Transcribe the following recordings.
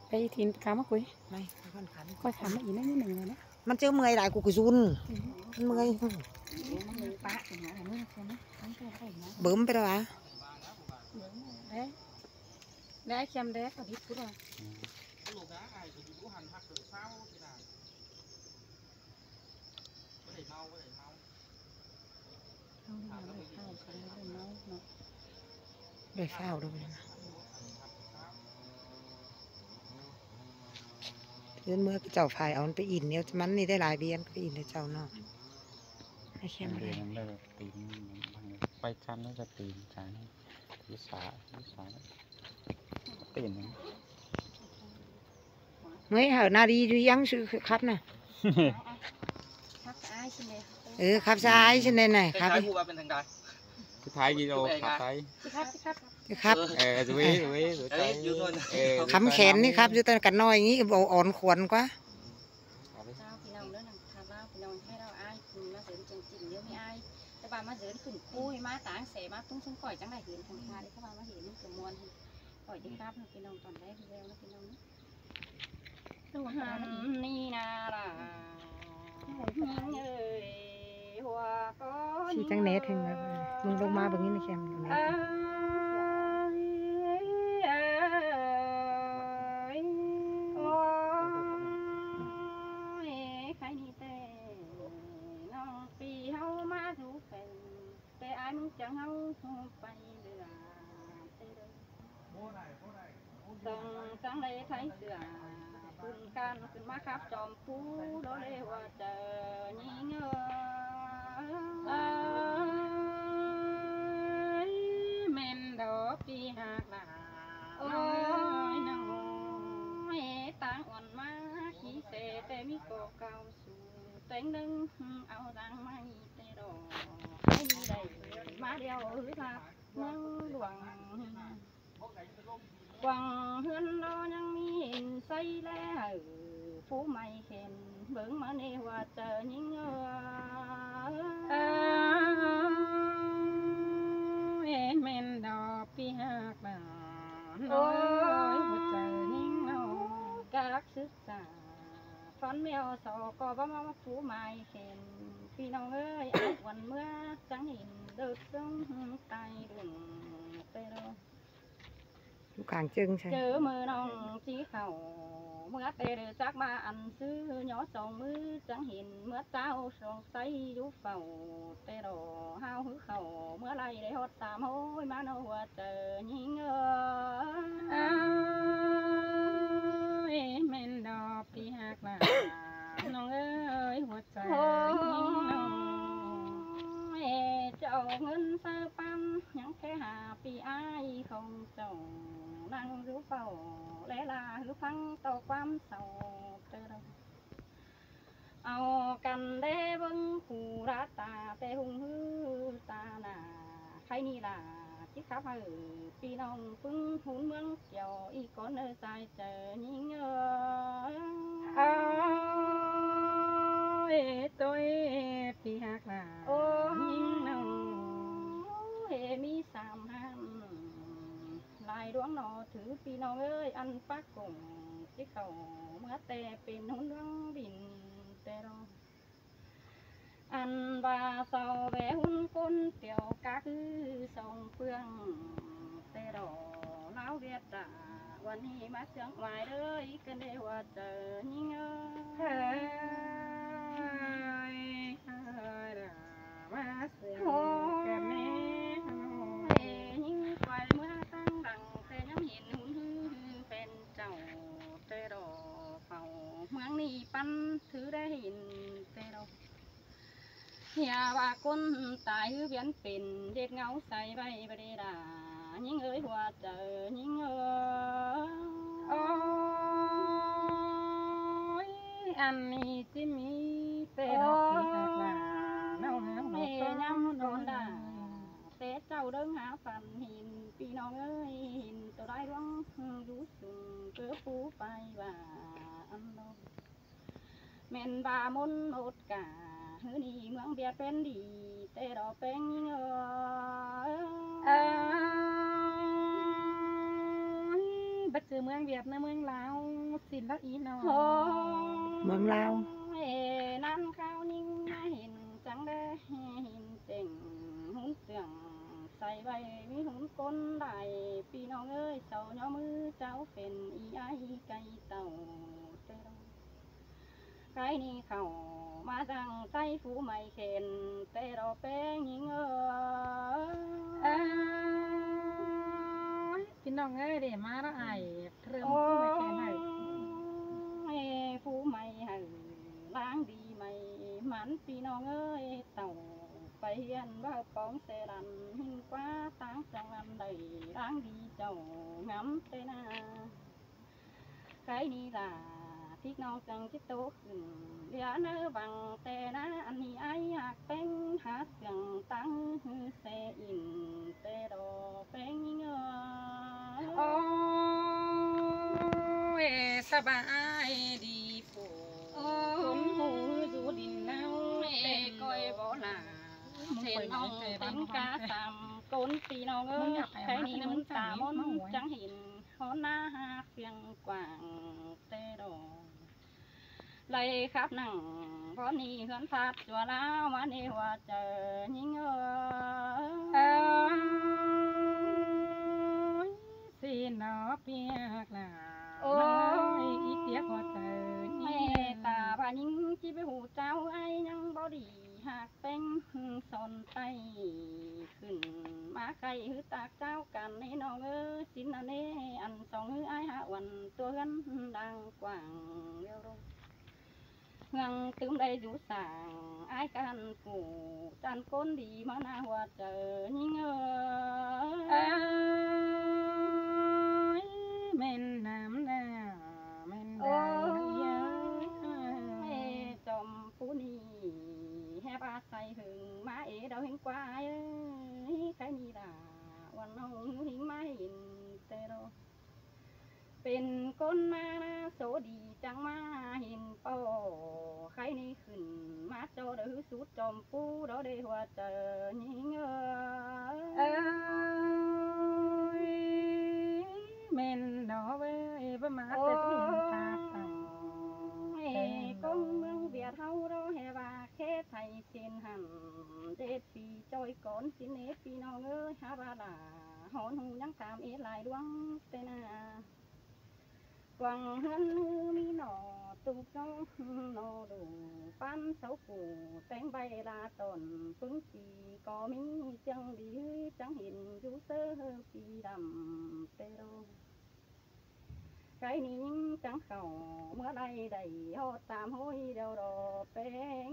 ไปทีนขามาคุยไม่ค่อยขามาอีกนิดหนึ่งเลยนะมันเจอเมื่อยหลายกูซุนมันเมื่อยเบิ่มไปแล้ววะได้เค็มได้ก็ดิบกูเลยได้ข้าวด้วยนะเมื่อเจ้าพายเอาไปอินเนี่ยมันนี่ได้หลายเบียนไปอินเลยเจ้าเนาะให้เข้มเลยได้ตีนไปจันแล้วจะตีนจานวิสาตีนเมื่อเหรอนาดีอยู่ยังซื้อครับน่ะครับซ้ายใช่ไหมไหนครับคือท้ายกิโลครับท้ายครับคำแขนนี่ครับอยู่แต่กันน้อยอย่างนี้บอกอ่อนขวนกว่ามาเดินขึ้นปุ้ยมาต่างเสมาตุ้งซึ่งก่อยจังไรเห็นทางทางที่เขามาเห็นมันเกิดมวลก่อยที่ครับพี่น้องตอนแรกเร็วนะพี่น้องตัวหันนี่นาล่ะหัวก้อนชี้จังเน็ตถึงแล้วมึงลงมาแบบนี้นะแคมอยู่ไหนจังเอาไปเรือจังเลยไทยเสือขึ้นการขึ้นมาครับจอมผู้โดยว่าเจอยิงเมนดอกปีหักหลาโอ้ยน้อยต่างอ่อนมาขี้เสแต่มีโกเก่าสู่เต็งดึงเอาดังไม่เตะดอกไม่มีใดมาเดียวหรือครับนั่งหลวงหวังเฮือนเรายังมีใส่แล้วผู้ไม่เห็นเบิ่งมาในว่าเจอยิ่งเมนดอกปีหักบานโอ้ยว่าเจอยิ่งน้องกรักศึกษาฟันแมวสอก็บ่มาผู้ไม่เห็นพี่น้องเอ้ยอาวันเมื่อจังเห็นเดือดซึ่งไตดุ่งเตโรลูกกลางจึงใช่เจอมือน้องจีเข่าเมื่อเตเดือจักมาอันซื้อย้อสองมือจังเห็นเมื่อเจ้าสองใสยุเฝ้าเตโรห้าวหือเข่าเมื่อไรได้หดตามโอ้ยมาโนหัวเจอยิงเมนดอกปีหักหลาน้องเอ้ยหัวใจยิงน้องเจ้าเงินเสื้อปั้นยังแค่หาปีอ้ายของเจ้านั่งรู้เฝ้าและลาหรือฟังต่อความเศร้าเติมเอากันได้เบิ้งผู้รัตตาแต่หุ่งฮือตาหนาใครนี่ล่ะที่ขับให้พี่น้องพึ่งหุ่นเมืองเกี่ยวอีกคนเนื้อใจเจอยิ่งตัวพี่หักหลายิ่งน้องมีสามหันลายดวงนอถือพี่น้องเอ้ยอันปักกงที่เขาเมื่อแต่เป็นหุ่นดวงบินแต่รออันบาเสาแวหุ่นคนเตียวกะคือส่งเฟืองแต่รอเล้าเวียดดาวันนี้มาเสียงหมายเลยกันได้ว่าเจอยิ่งมาเสียงกันแม่ยิ่งไฟเมื่อตั้งดังแต่ยังเห็นหุ่นฮือเป็นเจ้าเตรอเฝ้าเมืองนี้ปั้นถือได้เห็นเตรออย่าว่าคนตายหือเวียนเป็นเด็กเงาใส่ใบบริดายิ่งเอ้ยหัวเจอยิ่งโอ้ยอันนี้จิมีเตรอพี่หักหลาน้องเมย์ย้ำโดนด่าเตะเจ้าเดินหาฝันหินพี่น้องเอ้ยหินตัวได้ร้องรู้สึกเกือปูไปว่าอันโนแม่นบามนโอดกาเฮือนี่เมืองเบียดเป็นดีเตะดอกเป็นบ บัดเจอเมืองเวียดนะเมืองลาวสินแล้วอีน้อง เมืองลาว นั่นข้าวนิ่งเห็นจังได้เห็นเจ๋งหุ่นเสื่องใส่ใบมีหุ่นก้นได้พี่น้องเอ้ยเจ้าย่อมือเจ้าเป็นอีไอไก่เต่าเต้าใครนี่เข้ามาจังใส่ฟูไม่เข็นเตรอแป้งยิงพี่น้องเอ้ยเดี๋ยวมาแล้วไอ้เริ่มฟูไม่เข็นให้ฟูไม่ให้ล้างดีไม่มันพี่น้องเอ้ยเต่าไปเฮียนว่าป้องเสดันหิ้งกว่าตั้งจังลำใดล้างดีเจ้างำเตนาใครนี่ล่ะพี่น้องจังจิตโตขึ้นเดี๋ยวเนื้อบังแต่นะอันนี้ไออยากเป็นหาเสียงตั้งฮือเสอินเตดอเป็นเงอโอ้ยสบายดีปู่คนหูจูดินเน่าเด็กก้อยบ่หลาเช่นน้องเป็นกาสามก้นปีน้องเอ้ยใครนี่มันตามนจังเห็นหอหน้าเพียงกว้างเตดอเลยครับนั่งเพราะนี่เฮือนฟาดจัวแล้วมาในหัวเจอยิงสินอเปียกหลาโอ้ยอีเปียกหัวเจอแม่ตาพายิงที่ไปหูเจ้าไอ้ยังบ่ดีหากเป็นสนไปขึ้นมาไกลหือตากเจ้ากันในน้องเอ้ยสินอันนี้อันสองหือไอ้หาวันตัวเฮือนดังกว้างเรียวรงเงาตึมได้อยู่สางไอ้กันกูจันก้นดีมาหน้าหัวเจอยิงเม่นน้ำหน้าเม่นได้เยอะจอมผู้นี้แฮปาใส่หึงมาเดาเห็นกว่าใครนี่ล่ะวันน้องหิงมาเห็นเตโรเป็นคนมาโสดีจังมาเห็นป่อใครนี่ขึ้นมาโจเดือสุดจอมปูดอเดหัวเจอยิงเม่นดอเว้ยประมาแต่ถึงตาเต่าก้มเมืองเวียดเฮาเราเฮวาแค่ไทยเชนหันเด็ดปีจอยก้อนสิเนปีน้องเอ้ยฮาบาดาหอนหูยังตามหลายดวงเตนากวางเฮือนมีหน่อตุกน้องหน่อดูปั้นเสาปูแต่งใบลาตอนปึ้งปีก็มีจังดีจังเห็นอยู่เสื้อปีดำเตโรใครนี้จังเข่าเมื่อใดได้หอดตามห้อยเดียวรอเป็น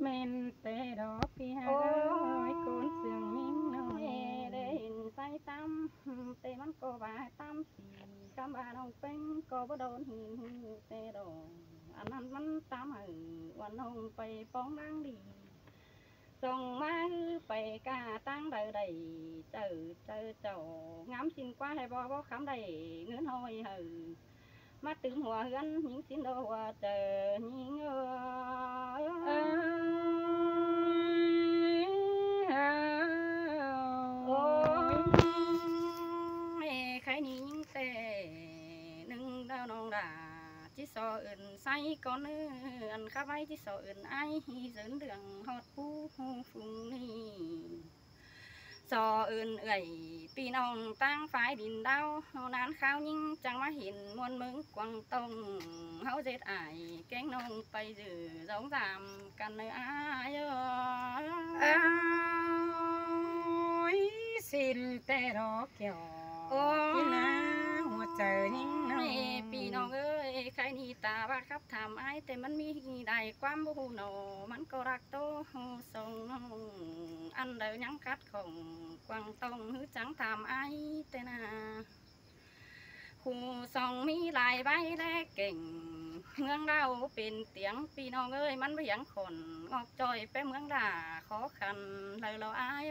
เม่นเตดอกพี่ฮายคนเสียงมิ้งน้อยได้เห็นใส่ตั้มเตมันก็ว่าตั้มสีคำว่าน้องเป็นก็บ่โดนหินเตดอกอันนั้นมันตั้มวันน้องไปป้องดังดีส่งมาไปกาตั้งใดใดเจ้างามสินกว่าให้บ่คำใดเงินหอยมาตึงหัวเฮือนยิงสินโดหัวเจอยิงโอ้ยใครนี่ยิงแต่หนึ่งดาวน้องดาที่สออื่นใส่ก้อนเนื้ออันข้าไว้ที่สออื่นไอ้เสินเดืองฮอดผู้ฟุ้งนี่สออื่นเอ่ยพี่น้องตั้งฝ่ายดินดาวเฮานานข้าวยิ่งจังมาเห็นมวลเมืองกวางตงเฮาเจ็ดอายแกงน้องไปจื้อสองสามกันเลยอ้ายสินแต่ดอกเกี่ยวพี่นาหัวใจนิ่งน้อยพี่น้องเอ้ยใครนี่ตาว่าครับถามไอ้แต่มันมีได้ความบูหนอมันก็รักโตส่งน้องอันเดียวยังกัดของกวางตงหือจังถามไอ้แต่นาคู่สองมีหลายใบแลกเก่งเมืองเราเป็นเตียงพี่น้องเอ้ยมันเบียงคนงอกจอยไปเมืองด่าขอขันเลยเราอาย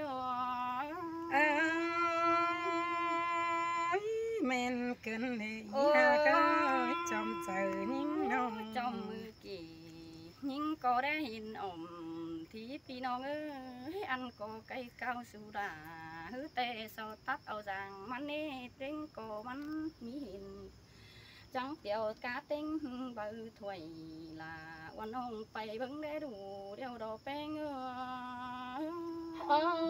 แม่นเกินเลยก็จอมเจอยิ่งน้องจอมมือกี่ยิ่งก็ได้เห็นอมที่พี่น้องเอ้ย ăn có cây cao su đà hứ tê sau tắt ao giang mắn nê tiếng cổ mắn mỹ hình trắng tiểu cá tinh bự thủy là quan ông phải bưng để đủ đeo đồ pe ngơ ôi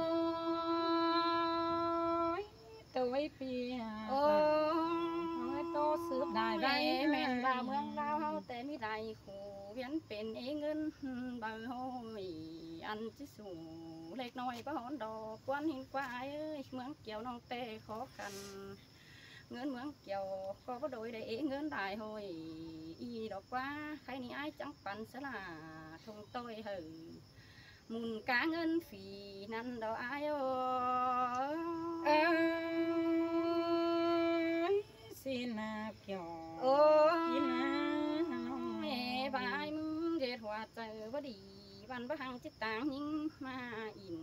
tôi bia ôi tôi sướp đại bay men vào mương lao tên mi đại khổ biếnเป็นเงินบาหอยอันจิสูเล็กน้อยก็หอนดอกกวนหินกวายเอ้ยเมืองเกี่ยวน้องเต้ขอกันเงินเมืองเกี่ยวก็บ่โดยได้เงินได้หอยอีดอกว่าใครนี่ไอ้จังปันสลาทงต้อยเหอมุนกาเงินฝีนั่นดอกไอ้เอ้ยสินาเกี่ยวโอ้ยแม่บายมึงเด็ดหัวเจอบ่ดีวันบ่หังจิตต่างยิ่งมาอิน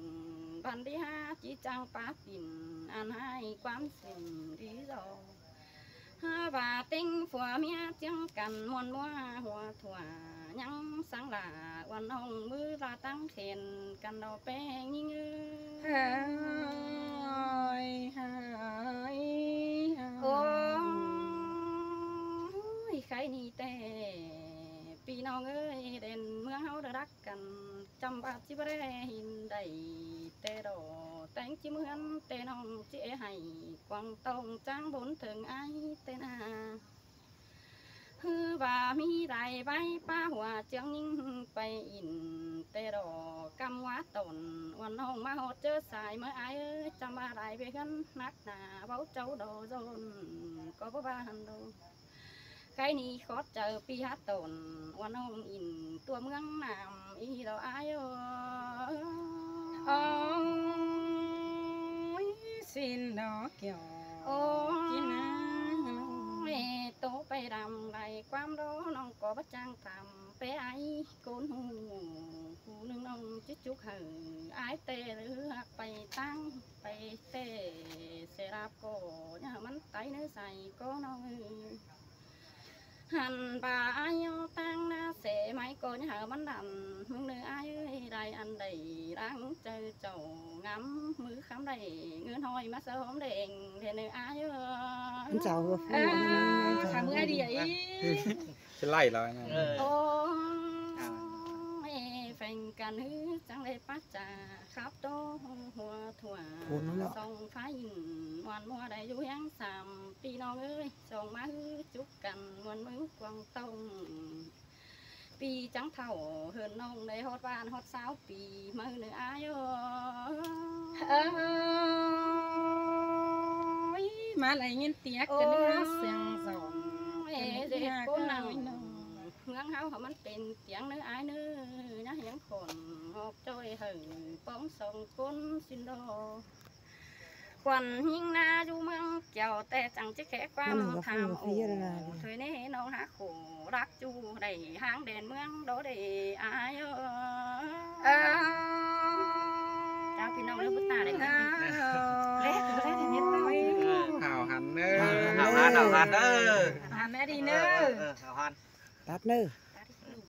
วันที่ห้าจิจังป้าปิ่นอันให้ความสิ่งดีรอว่าติ้งผัวเมียเจียงกันมวนมัวหัวถั่วยังสังหลาวันน้องมือลาตั้งเข็นกันดอกแป้งยิ่งเฮ้ยเฮ้ยโอ้ยใครนี่แต่ปีน้องเอ้ยเด่นเมืองเฮาได้รักกันจำบาดจิบเรหินได้แต่ดอแต่งจิเมือนแต่น้องจิให้กวางตองจ้างบนถึงไอแต่นาฮือว่ามีได้ใบป้าหัวเจียงยิ่งไปอินแต่ดอกำว่าตนวันน้องมาหดเจอสายเมื่อไอเอ้ยจำบาได้ไปกันนักหนาเบาเจ้าดอโซนก็บ่บาหันโดใครนี่ขอเจอปีฮัตตนวันน้องอินตัวเมืองน้ำอีเราอายโอ้ยสินดอกเกี่ยวโอ้ยนะโตไปดำไรความร้อนน้องก็บ่จ้างทำไปไอ้โกนหูผู้หนึ่งน้องจิจุกเหอไอ้เตะหรือหักไปตั้งไปเตะเสราบก็เนี่ยมันไตเนื้อใส่ก็น้องหันป่าอายุตั้งนาเสไม้ก็เนี่ยมันดำมึงเนื้อไอ้ได้อันใดรังเจอเจ้างำมือค้ำได้เงินหอยมาเสริมเด้งเดี๋ยวเนื้อไอ้มันเจ้าก็ฟูทำมือดีอ่ะอีจะไล่เราไงโอ้แฟนกันฮึจังเลยปัจจาครับโตหัวถั่วส่งฟ้ายินวันมัวได้อยู่ยังสามปีน้องเอ้ยส่งมาฮึจุกกันวันมือกวางตงปีจังเท่าเฮินน้องในฮอดบ้านฮอดสาวปีมือเนื้ออายมาอะไรเงี้ยเตี้ยกันเนื้อเสียงสอนเด็กคนนั่งเมืองเฮาเขามันเป็นเสียงเนื้ออายเนื้อนะเห็นคนหอบจอยหึงป้องส่งก้นสินโดควันยิ่งนาอยู่เมืองเกี่ยวแต่จังจะแค่ความทำโอ้ถอยนี่น้องหาขู่รักจูได้ห้างเด่นเมืองโดได้อายเจ้าพี่น้องเรื่องพุทธาได้ไหมเล็กเล็กนิดหน่อยข่าวหันเนอข่าวหันเนอหันแม่ดีเนอข่าวหันตัดเนอ